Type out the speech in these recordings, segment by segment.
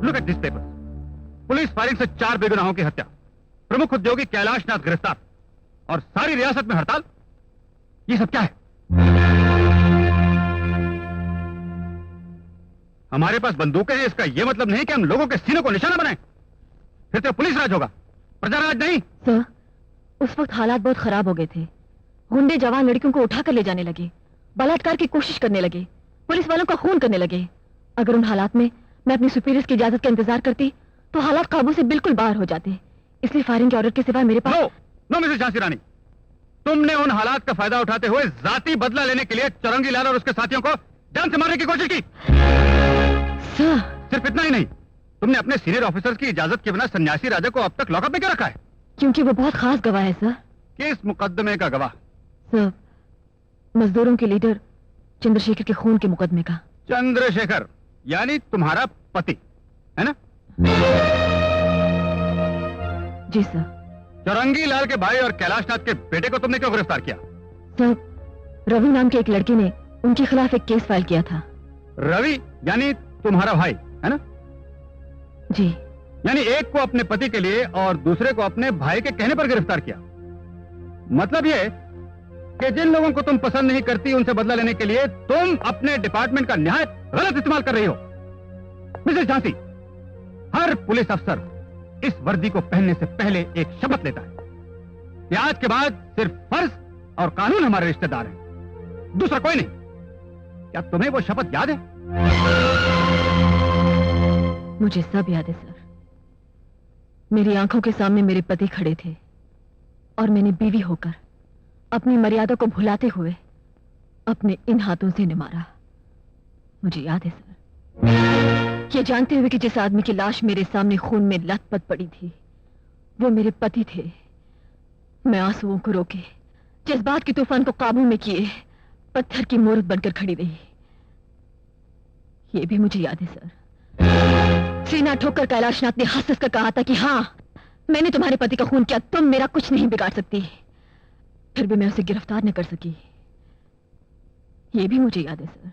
Look at this paper. Police firing से 4 बेगुनाहों की हत्या, प्रमुख उद्योगी कैलाश नाथ गिरफ्तार और सारी रियासत में हड़ताल। ये सब क्या है? हमारे पास बंदूकें हैं, इसका यह मतलब नहीं कि हम लोगों के सीनों को निशाना बनाएं। फिर तो पुलिस राज होगा, प्रजा राज नहीं। सर, उस वक्त हालात बहुत खराब हो गए थे। गुंडे जवान लड़कियों को उठाकर ले जाने लगे, बलात्कार की कोशिश करने लगे, पुलिस वालों का खून करने लगे। अगर उन हालात में मैं अपनी सुपीरियर्स की इजाजत का इंतजार करती तो हालात काबू से बिल्कुल बाहर हो जाते। इसलिए फायरिंग के ऑर्डर के सिवा मेरे पास नो मिसेस झांसी रानी, तुमने उन हालात का फायदा उठाते हुए जाती बदला लेने के लिए चौरंगी लाल और उसके साथियों को जान से मारने की कोशिश की। सर, सिर्फ इतना ही नहीं, तुमने अपने सीनियर ऑफिसर्स की इजाजत के बिना सन्यासी राजा को अब तक लॉकअप में क्यों रखा है? क्योंकि वो बहुत खास गवाह है सर। किस मुकदमे का गवाह? सर, मजदूरों के लीडर चंद्रशेखर के खून के मुकदमे का। चंद्रशेखर यानी तुम्हारा पति है ना? जी सर। चौरंगी लाल के भाई और कैलाशनाथ के बेटे को तुमने क्यों गिरफ्तार किया? सर, रवि नाम के एक लड़के ने उनके खिलाफ एक केस फाइल किया था। रवि यानी तुम्हारा भाई है ना? जी। यानी एक को अपने पति के लिए और दूसरे को अपने भाई के कहने पर गिरफ्तार किया। मतलब यह कि जिन लोगों को तुम पसंद नहीं करती उनसे बदला लेने के लिए तुम अपने डिपार्टमेंट का निहायत गलत इस्तेमाल कर रही हो। मिसेस झांसी, हर पुलिस अफसर इस वर्दी को पहनने से पहले एक शपथ लेता है कि आज के बाद सिर्फ फर्ज और कानून हमारे रिश्तेदार हैं, दूसरा कोई नहीं। क्या तुम्हें वो शपथ याद है? मुझे सब याद है सर। मेरी आंखों के सामने मेरे पति खड़े थे और मैंने बीवी होकर अपनी मर्यादा को भुलाते हुए अपने इन हाथों से इन्हें मारा। मुझे याद है सर, ये जानते हुए कि जिस आदमी की लाश मेरे सामने खून में लथपथ पड़ी थी वो मेरे पति थे, मैं आंसुओं को रोके जज्बात के तूफान को काबू में किए पत्थर की मूर्त बनकर खड़ी रही। ये भी मुझे याद है सर, सीना ठोकर कैलाशनाथ ने हंस कर कहा था कि हाँ, मैंने तुम्हारे पति का खून किया, तुम मेरा कुछ नहीं बिगाड़ सकती। फिर भी मैं उसे गिरफ्तार न कर सकी। ये भी मुझे याद है सर,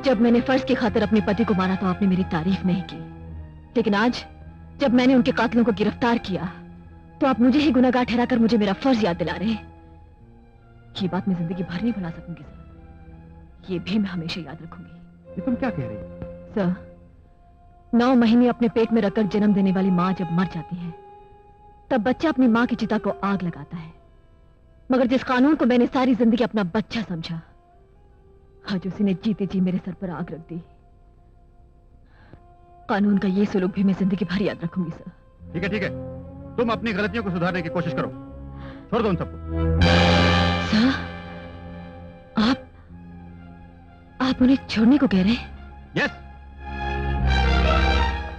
जब मैंने फर्ज की खातिर अपने पति को मारा तो आपने मेरी तारीफ नहीं की, लेकिन आज जब मैंने उनके कातिलों को गिरफ्तार किया तो आप मुझे ही गुनहगार ठहराकर मुझे मेरा फर्ज याद दिला रहे हैं। ये बात मैं जिंदगी भर नहीं भुला सकूंगी सर, ये भी मैं हमेशा याद रखूंगी। ये तुम क्या कह रही हो? सर, 9 महीने अपने पेट में रखकर जन्म देने वाली माँ जब मर जाती है तब बच्चा अपनी माँ की चिता को आग लगाता है, मगर जिस कानून को मैंने सारी जिंदगी अपना बच्चा समझा, आज उसी ने जीते जी मेरे सर पर आग रख दी। कानून का ये सुलूक भी मैं जिंदगी भर याद रखूंगी सर। ठीक है ठीक है, तुम अपनी गलतियों को सुधारने की कोशिश करो, छोड़ दो उन सबको। सर, आप उन्हें छोड़ने को कह रहे हैं? यस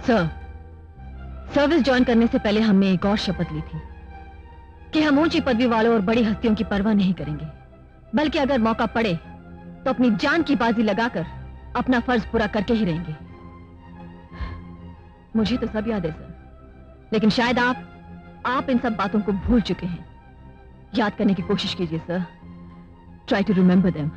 सर, सर्विस ज्वाइन करने से पहले हमने एक और शपथ ली थी कि हम ऊंची पदवी वालों और बड़ी हस्तियों की परवाह नहीं करेंगे, बल्कि अगर मौका पड़े तो अपनी जान की बाजी लगाकर अपना फर्ज पूरा करके ही रहेंगे। मुझे तो सब याद है सर, लेकिन शायद आप इन सब बातों को भूल चुके हैं। याद करने की कोशिश कीजिए sir, try to remember them.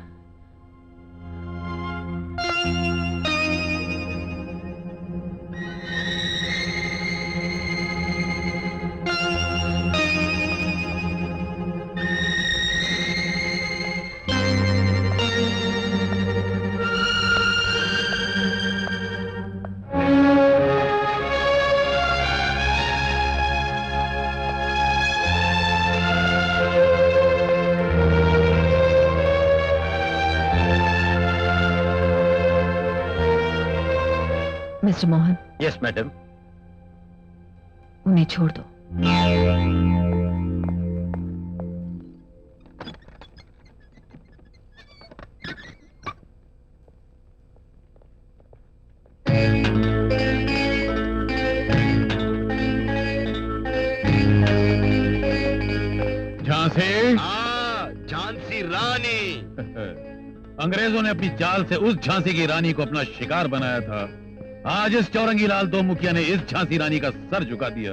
Mister Mohan. Yes madam. उन्हें छोड़ दो। झांसी? हाँ, झांसी रानी। अंग्रेजों ने अपनी चाल से उस झांसी की रानी को अपना शिकार बनाया था। आज इस चौरंगी लाल दो मुखिया ने इस झांसी रानी का सर झुका दिया।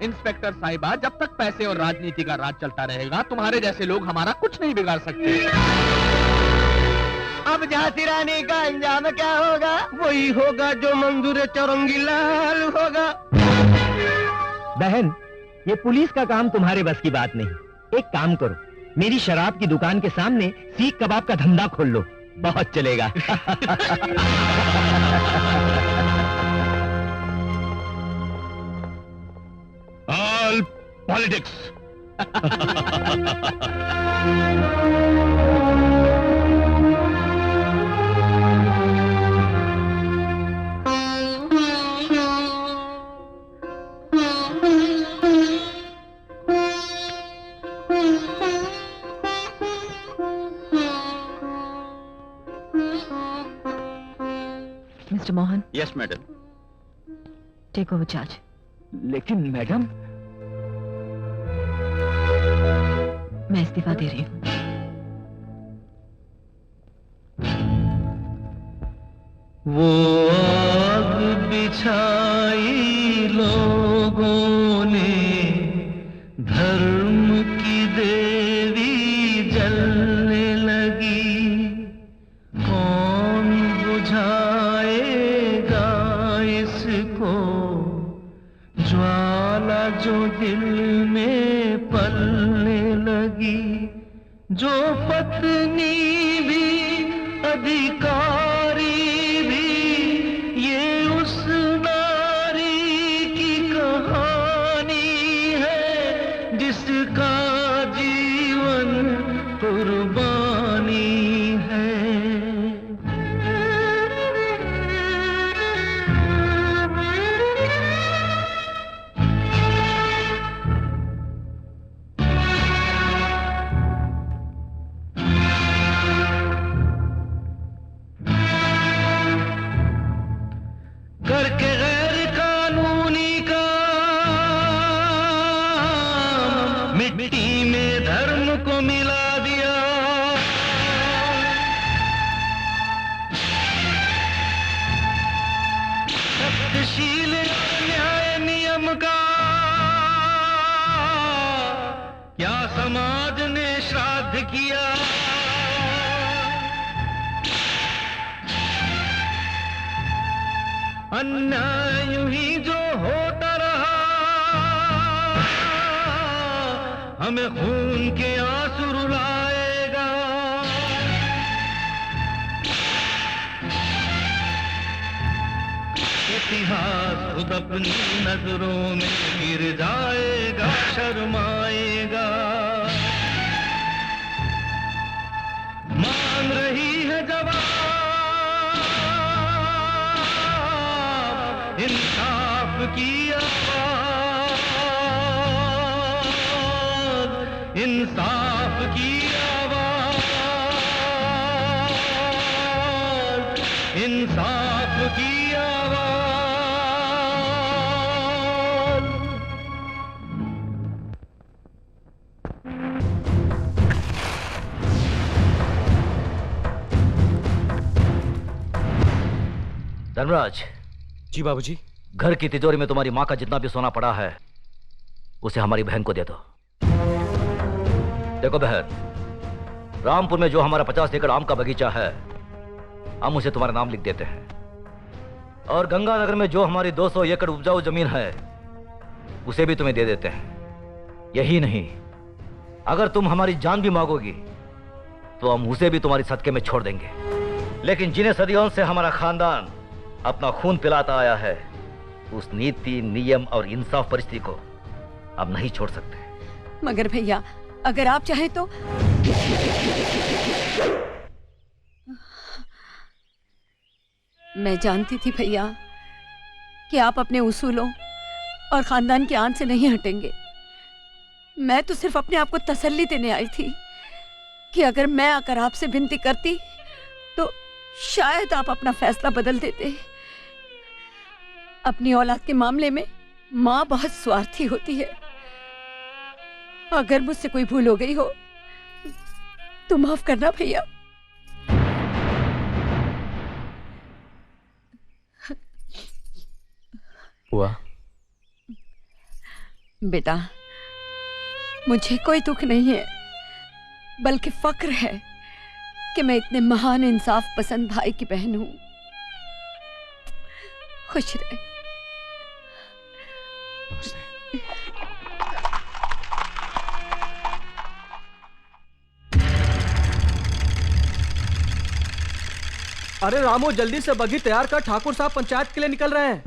इंस्पेक्टर साहिबा, जब तक पैसे और राजनीति का राज चलता रहेगा तुम्हारे जैसे लोग हमारा कुछ नहीं बिगाड़ सकते। अब झांसी रानी का अंजाम क्या होगा? वही होगा जो मंजूर चौरंगी लाल होगा। बहन, ये पुलिस का काम तुम्हारे बस की बात नहीं। एक काम करो, मेरी शराब की दुकान के सामने सीख कबाब का धंधा खोल लो, बहुत चलेगा। All politics. Mister Mohan, yes madam. Take over charge. लेकिन मैडम, मैं इस्तीफा दे रही हूँ। वो आग बिछाई लोगों ने, धर्म की देवी जलने लगी, कौन बुझाएगा इसको, ज्वाला जो दिल में पलने लगी। जो पत्नी भी अधिकारी भी, ये उस नारी की कहानी है जिसका जीवन कुर्बानी है। करके गैर कानूनी काम, मिट्टी में धर्म को मिला दिया। सत्यशील न्याय नियम का क्या समाज ने श्राद्ध किया। अन्याय यूं ही जो होता रहा, हमें खून के आंसू रुलाएगा। इतिहास खुद अपनी नजरों में गिर जाएगा, शर्माएगा। मान रही है जवाब, इंसाफ की आवाज, इंसाफ की आवाज, इंसाफ की आवाज। धर्मराज। जी बाबूजी। घर की तिजोरी में तुम्हारी माँ का जितना भी सोना पड़ा है उसे हमारी बहन को दे दो। देखो बहन, रामपुर में जो हमारा 50 एकड़ आम का बगीचा है हम उसे तुम्हारा नाम लिख देते हैं, और गंगानगर में जो हमारी 200 एकड़ उपजाऊ जमीन है उसे भी तुम्हें दे देते हैं। यही नहीं, अगर तुम हमारी जान भी मांगोगी तो हम उसे भी तुम्हारी सदके में छोड़ देंगे। लेकिन जिन्हें सदियों से हमारा खानदान अपना खून पिलाता आया है, उस नीति, नियम और इंसाफ परिस्थिति को अब नहीं छोड़ सकते। मगर भैया, अगर आप चाहें तो। मैं जानती थी भैया कि आप अपने उसूलों और खानदान की आन से नहीं हटेंगे। मैं तो सिर्फ अपने आप को तसल्ली देने आई थी कि अगर मैं आकर आपसे विनती करती तो शायद आप अपना फैसला बदल देते। अपनी औलाद के मामले में माँ बहुत स्वार्थी होती है। अगर मुझसे कोई भूल हो गई हो तो माफ करना भैया। हुआ बेटा, मुझे कोई दुख नहीं है, बल्कि फक्र है कि मैं इतने महान इंसाफ पसंद भाई की बहन हूं। खुश रहे। अरे रामू, जल्दी से बगी तैयार कर, ठाकुर साहब पंचायत के लिए निकल रहे हैं।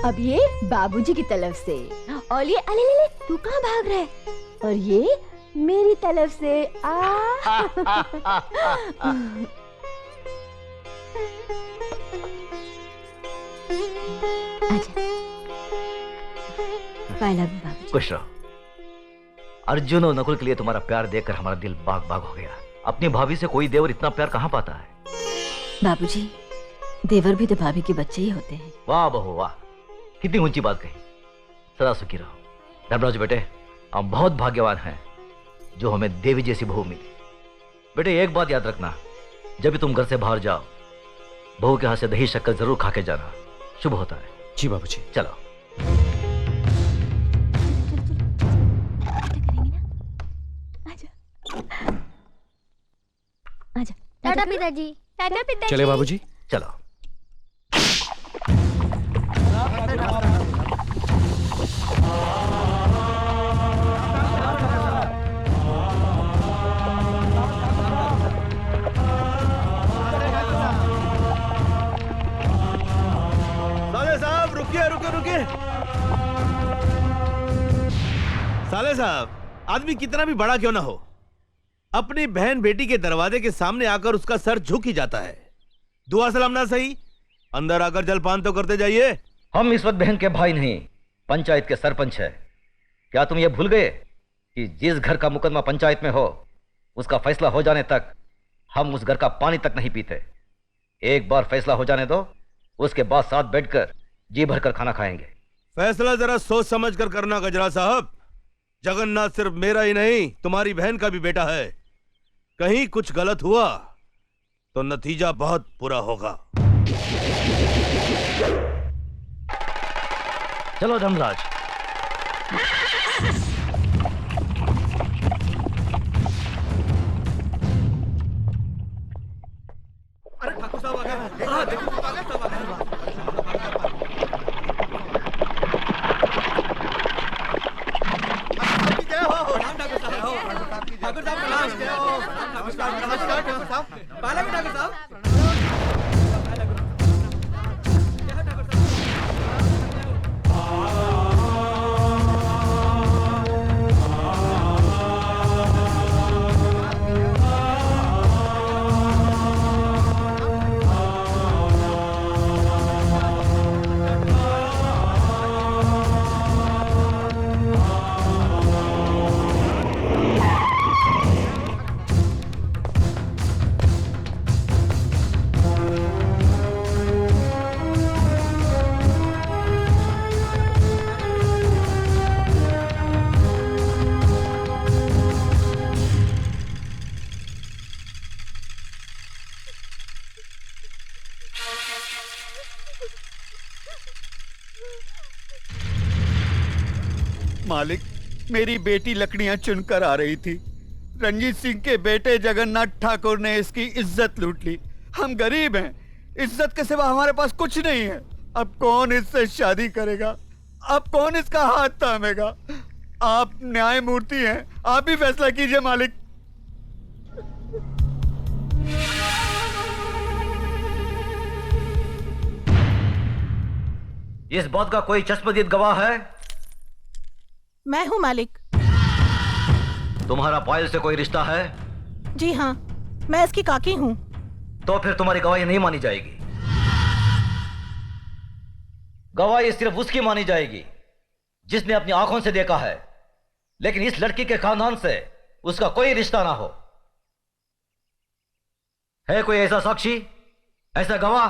अब ये बाबूजी की तरफ से, और ये अले ले ले, तू कहाँ भाग रहा है? और ये मेरी तरफ से बाबूजी। खुश रहो। अर्जुन और नकुल के लिए तुम्हारा प्यार देखकर हमारा दिल बाग बाग हो गया। अपनी भाभी से कोई देवर इतना प्यार कहाँ पाता है? बाबूजी, देवर भी तो भाभी के बच्चे ही होते हैं। वाह बहू वाह, कितनी ऊंची बात कही। सदा सुखी रहो। धर्मराज बेटे, हम बहुत भाग्यवान हैं जो हमें देवी जैसी बहू मिली। बेटे एक बात याद रखना, जब भी तुम घर से बाहर जाओ, बहू के हाथ से दही शक्कर जरूर खा के जाना, शुभ होता है। जी बाबूजी। चलो। टाटा पिताजी। टाटा पिताजी। चले बाबूजी। चलो। साले साहब रुकिए रुकिए रुकिए। साले साहब, आदमी कितना भी बड़ा क्यों ना हो, अपनी बहन बेटी के दरवाजे के सामने आकर उसका सर झुक ही जाता है। दुआ सलाम ना सही, अंदर आकर जलपान तो करते जाइए। हम इस वक्त बहन के भाई नहीं, पंचायत के सरपंच है। क्या तुम ये भूल गए कि जिस घर का मुकदमा पंचायत में हो, उसका फैसला हो जाने तक हम उस घर का पानी तक नहीं पीते। एक बार फैसला हो जाने दो, उसके बाद साथ बैठकर जी भरकर खाना खाएंगे। फैसला जरा सोच समझ कर करना गजरा साहब। जगन्नाथ सिर्फ मेरा ही नहीं, तुम्हारी बहन का भी बेटा है। कहीं कुछ गलत हुआ तो नतीजा बहुत बुरा होगा। चलो धर्मराज। अरे ठाकुर साहब आ गए। हाँ, देखो सब आ गए, सब आ गए। जय हो ठाकुर साहब। ठाकुर साहब प्रणाम। नमस्कार नमस्कार ठाकुर साहब। पाला भी ठाकुर साहब। मालिक, मेरी बेटी लकड़ियां चुनकर आ रही थी। रंजीत सिंह के बेटे जगन्नाथ ठाकुर ने इसकी इज्जत लूट ली। हम गरीब हैं, इज्जत के सिवा हमारे पास कुछ नहीं है। अब कौन इससे शादी करेगा? अब कौन इसका हाथ थामेगा? आप न्यायमूर्ति हैं, आप ही फैसला कीजिए मालिक। इस बात का कोई चश्मदीद गवाह है? मैं हूँ मालिक। तुम्हारा पायल से कोई रिश्ता है? जी हाँ, मैं इसकी काकी हूँ। तो फिर तुम्हारी गवाही नहीं मानी जाएगी। गवाही सिर्फ उसकी मानी जाएगी जिसने अपनी आंखों से देखा है, लेकिन इस लड़की के खानदान से उसका कोई रिश्ता ना हो। है कोई ऐसा साक्षी, ऐसा गवाह?